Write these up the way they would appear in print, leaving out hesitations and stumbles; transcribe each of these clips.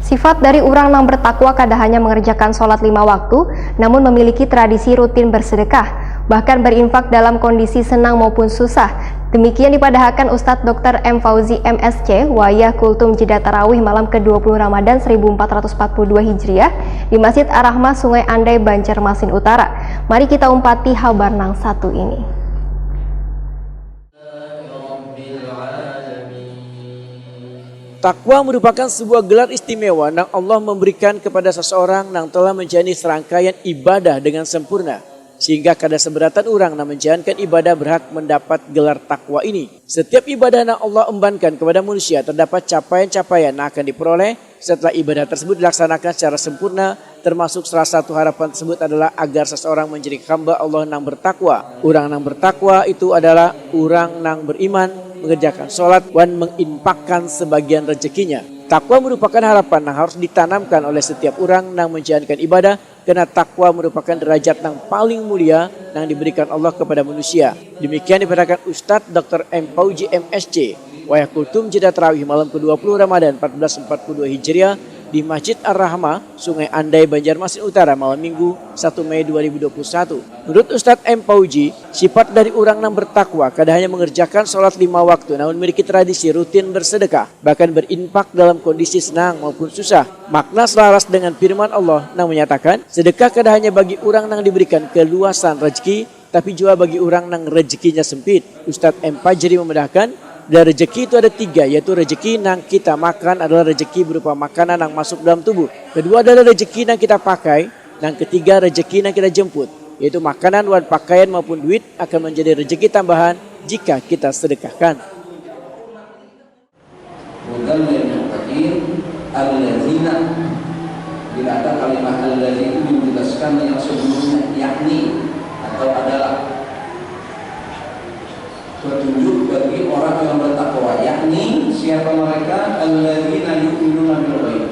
Sifat dari orang yang bertakwa kada hanya mengerjakan sholat 5 waktu, namun memiliki tradisi rutin bersedekah, bahkan berinfak dalam kondisi senang maupun susah. Demikian dipadahkan Ustadz Dr. M. Fauzi MSc, Wayah Kultum Jeda Tarawih malam ke-20 Ramadan 1442 Hijriah di Masjid Ar-Rahmah Sungai Andai, Banjarmasin Utara. Mari kita umpati habar nang satu ini. Takwa merupakan sebuah gelar istimewa yang Allah memberikan kepada seseorang yang telah menjalani serangkaian ibadah dengan sempurna. Sehingga kada seberatan orang yang menjalankan ibadah berhak mendapat gelar takwa ini. Setiap ibadah yang Allah embankan kepada manusia terdapat capaian-capaian yang akan diperoleh setelah ibadah tersebut dilaksanakan secara sempurna. Termasuk salah satu harapan tersebut adalah agar seseorang menjadi hamba Allah yang bertakwa. Orang yang bertakwa itu adalah orang yang beriman, mengerjakan sholat dan menginfakkan sebagian rezekinya. Takwa merupakan harapan yang harus ditanamkan oleh setiap orang yang menjalankan ibadah, karena takwa merupakan derajat yang paling mulia yang diberikan Allah kepada manusia. Demikian dipadahkan Ustadz Dr. M. Fauzi MSc, Wayah Kultum Jeda Tarawih malam ke-20 Ramadan 1442 Hijriah di Masjid Ar-Rahmah, Sungai Andai, Banjarmasin Utara malam Minggu 1 Mei 2021. Menurut Ustadz M. Fauzi, sifat dari orang yang bertakwa kada hanya mengerjakan sholat 5 waktu, namun memiliki tradisi rutin bersedekah, bahkan berinfak dalam kondisi senang maupun susah. Makna selaras dengan firman Allah yang menyatakan, sedekah kada hanya bagi orang yang diberikan keluasan rezeki, tapi juga bagi orang yang rezekinya sempit. Ustadz M. Fauzi memudahkan, dan rezeki itu ada 3, yaitu rezeki yang kita makan adalah rezeki berupa makanan yang masuk dalam tubuh. Kedua adalah rezeki yang kita pakai. Dan ketiga rezeki yang kita jemput, yaitu makanan dan pakaian maupun duit akan menjadi rezeki tambahan jika kita sedekahkan. Bila ada kalimat al-ladzi itu menjelaskan yang sebelumnya, yakni atau adalah petunjuk bagi orang yang bertakwa, yakni siapa mereka? Alladzina yu'minuna bil ghaib.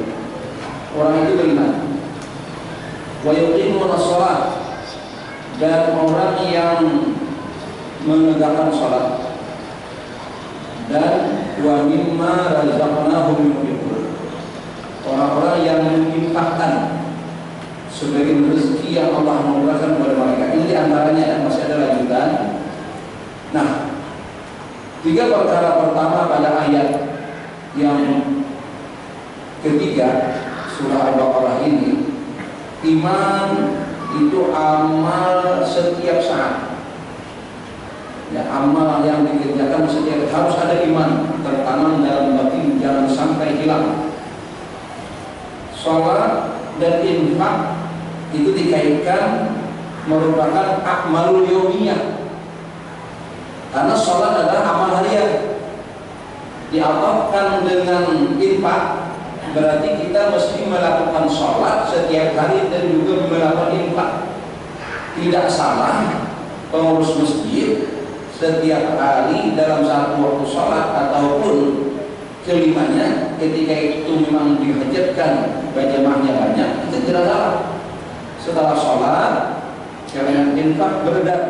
Orang itu beriman. Wa yuqimuna shalah, dan orang yang menegakkan salat. Dan wa mimma razaqnahum yunfiqun. Orang-orang yang menginfakkan sebagai rezeki yang Allah memberikan kepada mereka. Ini diantaranya, dan masih ada lanjutan. Nah, 3 perkara pertama pada ayat yang ketiga surah Al-Baqarah ini, iman itu amal setiap saat. Ya, amal yang dikerjakan setiap harus ada iman tertanam dalam batin, jangan sampai hilang. Salat dan infak itu dikaitkan merupakan akmalul yaumiyah. Karena sholat adalah amal harian, diatofkan dengan infak, berarti kita mesti melakukan sholat setiap hari dan juga melakukan infak. Tidak salah pengurus masjid setiap hari dalam satu waktu sholat ataupun kelimanya ketika itu memang dihajatkan berjamaahnya banyak, itu tidak salah. Setelah sholat kalian infak beredar.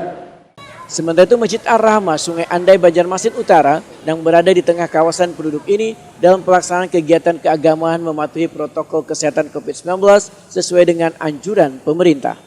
Sementara itu Masjid Ar-Rahmah Sungai Andai, Banjarmasin Utara yang berada di tengah kawasan penduduk ini dalam pelaksanaan kegiatan keagamaan mematuhi protokol kesehatan COVID-19 sesuai dengan anjuran pemerintah.